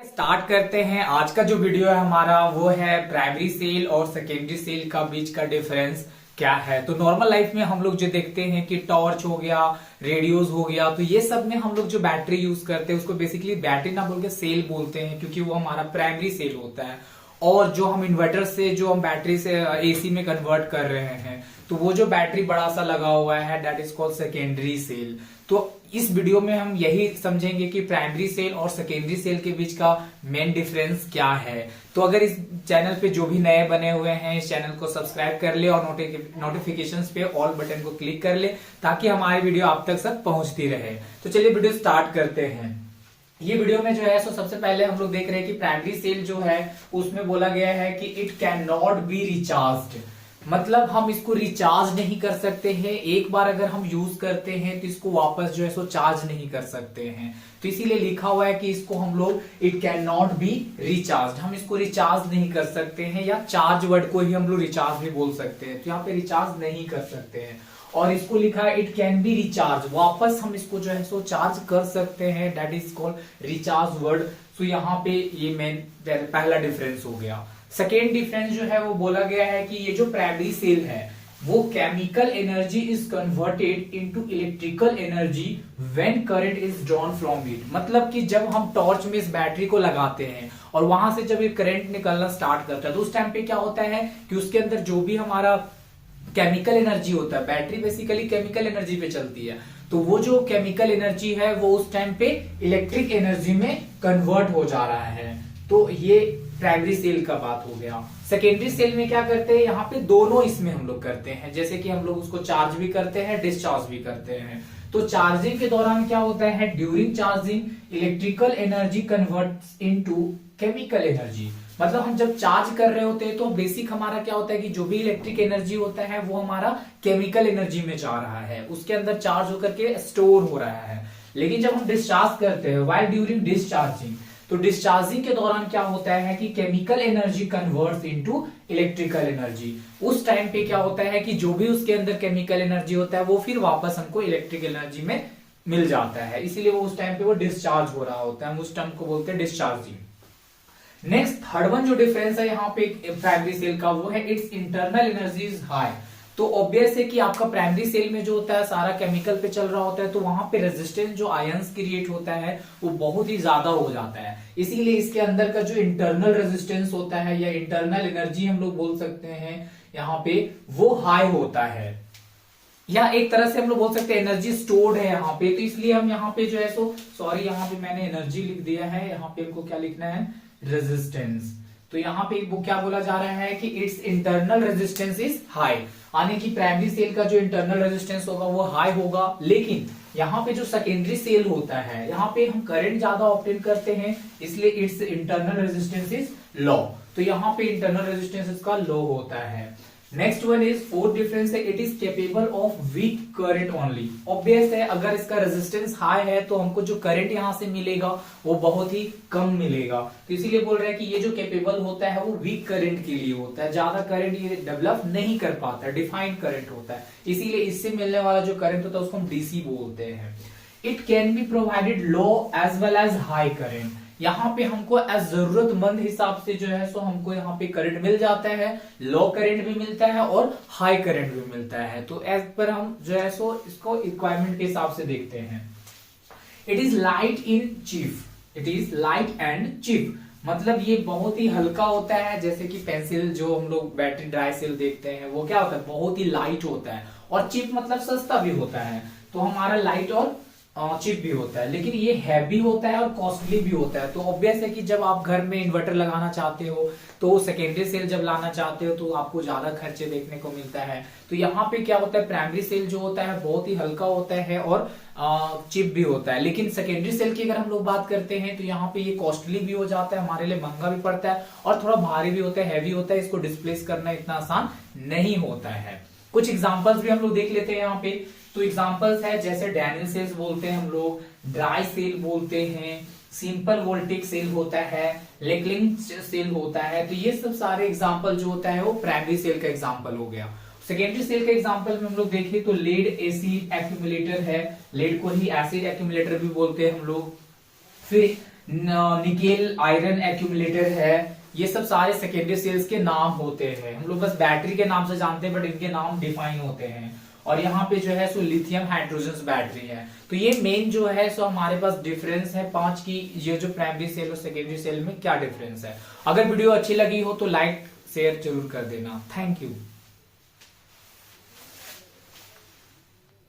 Start करते हैं। आज का जो वीडियो है हमारा वो है प्राइमरी सेल और सेकेंडरी सेल का बीच का डिफरेंस क्या है। तो नॉर्मल लाइफ में हम लोग जो देखते हैं कि टॉर्च हो गया, रेडियोस हो गया, तो ये सब में हम लोग जो बैटरी यूज करते हैं उसको बेसिकली बैटरी ना बोल के सेल बोलते हैं, क्योंकि वो हमारा प्राइमरी सेल होता है। और जो हम इन्वर्टर से जो हम बैटरी से एसी में कन्वर्ट कर रहे हैं, तो वो जो बैटरी बड़ा सा लगा हुआ है that is called secondary cell. तो इस वीडियो में हम यही समझेंगे कि प्राइमरी सेल और सेकेंडरी सेल के बीच का मेन डिफरेंस क्या है। तो अगर इस चैनल पे जो भी नए बने हुए हैं इस चैनल को सब्सक्राइब कर ले और नोटिफिकेशंस पे ऑल बटन को क्लिक कर ले, ताकि हमारी वीडियो आप तक सब पहुंचती रहे। तो चलिए वीडियो स्टार्ट करते हैं। ये वीडियो में जो है सो सबसे पहले हम लोग देख रहे हैं कि प्राइमरी सेल जो है उसमें बोला गया है कि it can not be recharged, मतलब हम इसको रिचार्ज नहीं कर सकते हैं। एक बार अगर हम यूज करते हैं तो इसको वापस जो है सो चार्ज नहीं कर सकते हैं। तो इसीलिए लिखा हुआ है कि इसको हम लोग it can not be recharge, हम इसको रिचार्ज नहीं कर सकते हैं, या चार्ज वर्ड को ही हम लोग रिचार्ज भी बोल सकते हैं। तो यहाँ पे रिचार्ज नहीं कर सकते हैं। और इसको लिखा है इट कैन बी रिचार्ज, वापस हम इसको जो है सो चार्ज कर सकते हैं, that is called recharge word. तो यहाँ पे ये मेन पहला डिफरेंस हो गया। सेकेंड डिफरेंस जो है वो बोला गया है कि ये जो प्राइमरी सेल है वो chemical energy is converted into electrical energy when current is drawn from it, मतलब कि जब हम टॉर्च में इस बैटरी को लगाते हैं और वहां से जब ये करंट निकलना स्टार्ट करता है तो उस टाइम पे क्या होता है कि उसके अंदर जो भी हमारा केमिकल एनर्जी होता है, बैटरी बेसिकली केमिकल एनर्जी पे चलती है, तो वो जो केमिकल एनर्जी है वो उस टाइम पे इलेक्ट्रिक एनर्जी में कन्वर्ट हो जा रहा है। तो ये प्राइमरी सेल का बात हो गया। सेकेंडरी सेल में क्या करते हैं, यहाँ पे दोनों इसमें हम लोग करते हैं, जैसे कि हम लोग उसको चार्ज भी करते हैं, डिस्चार्ज भी करते हैं। तो चार्जिंग के दौरान क्या होता है, during charging electrical energy converts into chemical energy, मतलब हम जब चार्ज कर रहे होते हैं तो बेसिक हमारा क्या होता है कि जो भी इलेक्ट्रिक एनर्जी होता है वो हमारा केमिकल एनर्जी में जा रहा है, उसके अंदर चार्ज होकर के स्टोर हो रहा है। लेकिन जब हम डिस्चार्ज करते हैं व्हाइल ड्यूरिंग डिस्चार्जिंग, तो डिस्चार्जिंग के दौरान क्या होता है कि chemical energy converts into electrical energy. उस टाइम पे क्या होता है कि जो भी उसके अंदर केमिकल एनर्जी होता है वो फिर वापस हमको इलेक्ट्रिक एनर्जी में मिल जाता है, इसीलिए वो उस टाइम पे वो डिस्चार्ज हो रहा होता है, हम उस टर्म को बोलते हैं डिस्चार्जिंग। नेक्स्ट थर्ड वन जो डिफरेंस है यहाँ पे प्राइमरी सेल का वो है it's internal energy is high. तो ऑब्वियस है कि आपका प्राइमरी सेल में जो होता है सारा केमिकल पे चल रहा होता है, तो वहां पे रेजिस्टेंस जो आयंस क्रिएट होता है वो बहुत ही ज्यादा हो जाता है, इसीलिए इसके अंदर का जो इंटरनल रेजिस्टेंस होता है या इंटरनल एनर्जी हम लोग बोल सकते हैं यहाँ पे वो हाई होता है, या एक तरह से हम लोग बोल सकते हैं एनर्जी स्टोर्ड है यहाँ पे। तो इसलिए हम यहाँ पे जो है सो सॉरी यहाँ पे मैंने एनर्जी लिख दिया है, यहाँ पे हमको क्या लिखना है, रेजिस्टेंस। तो यहाँ पे वो क्या बोला जा रहा है कि it's internal resistance is high, यानी कि प्राइमरी सेल का जो इंटरनल रेजिस्टेंस होगा वो हाई होगा। लेकिन यहाँ पे जो सेकेंडरी सेल होता है यहाँ पे हम करंट ज्यादा ऑब्टेन करते हैं, इसलिए it's internal resistance is low. तो यहाँ पे इंटरनल रेजिस्टेंस इसका लो होता है। Next one is fourth difference है it is capable of weak current only. Obvious है अगर इसका रेजिस्टेंस हाई है तो हमको जो करंट यहां से मिलेगा वो बहुत ही कम मिलेगा, तो इसीलिए बोल रहे हैं कि ये जो केपेबल होता है वो वीक करंट के लिए होता है, ज्यादा करंट ये डेवलप नहीं कर पाता है, डिफाइंड करंट होता है, इसीलिए इससे मिलने वाला जो करंट होता है उसको हम डीसी बोलते हैं। It can be provided low as well as high current, यहाँ पे हमको एज जरूरतमंद हिसाब से जो है सो हमको यहाँ पे करंट मिल जाता है, लो करंट भी मिलता है और हाई करंट भी मिलता है। तो एज पर हम जो है सो इसको रिक्वायरमेंट के हिसाब से देखते हैं। It is light in chief, it is light and cheap, मतलब ये बहुत ही हल्का होता है, जैसे कि पेंसिल जो हम लोग बैटरी ड्राई सेल देखते हैं वो क्या होता है, बहुत ही लाइट होता है, और चीप मतलब सस्ता भी होता है। तो हमारा लाइट और चिप भी होता है, लेकिन ये हैवी होता है और कॉस्टली भी होता है। तो ऑब्वियस है कि जब आप घर में इन्वर्टर लगाना चाहते हो तो सेकेंडरी सेल जब लाना चाहते हो तो आपको ज्यादा खर्चे देखने को मिलता है। तो यहाँ पे क्या होता है, प्राइमरी सेल जो होता है बहुत ही हल्का होता है और चिप भी होता है, लेकिन सेकेंडरी सेल की अगर हम लोग बात करते हैं तो यहाँ पे ये कॉस्टली भी हो जाता है, हमारे लिए महंगा भी पड़ता है और थोड़ा भारी भी होता है, हैवी होता है, इसको डिस्प्लेस करना इतना आसान नहीं होता है। कुछ एग्जाम्पल्स भी हम लोग देख लेते हैं यहाँ पे। तो एग्जांपल्स है जैसे डैनियल सेल्स बोलते हैं हम लोग, ड्राई सेल बोलते हैं, सिंपल वोल्टिक सेल होता है, लेकलिंग सेल होता है। तो ये सब सारे एग्जांपल जो होता है वो प्राइमरी सेल का एग्जांपल हो गया। सेकेंडरी सेल का एग्जांपल में हम लोग देखें तो लेड एसिड एक्यूमुलेटर है, लेड को ही एसिड एक्यूमुलेटर भी बोलते हैं हम लोग। फिर निकेल आयरन एक्यूमुलेटर है, ये सब सारे सेकेंडरी सेल्स के नाम होते हैं। हम लोग बस बैटरी के नाम से जानते हैं, बट इनके नाम डिफाइन होते हैं। और यहाँ पे जो है सो लिथियम हाइड्रोजन बैटरी है। तो ये मेन जो है सो हमारे पास डिफरेंस है 5 की, ये जो प्राइमरी सेल और सेकेंडरी सेल में क्या डिफरेंस है। अगर वीडियो अच्छी लगी हो तो लाइक शेयर जरूर कर देना। Thank you.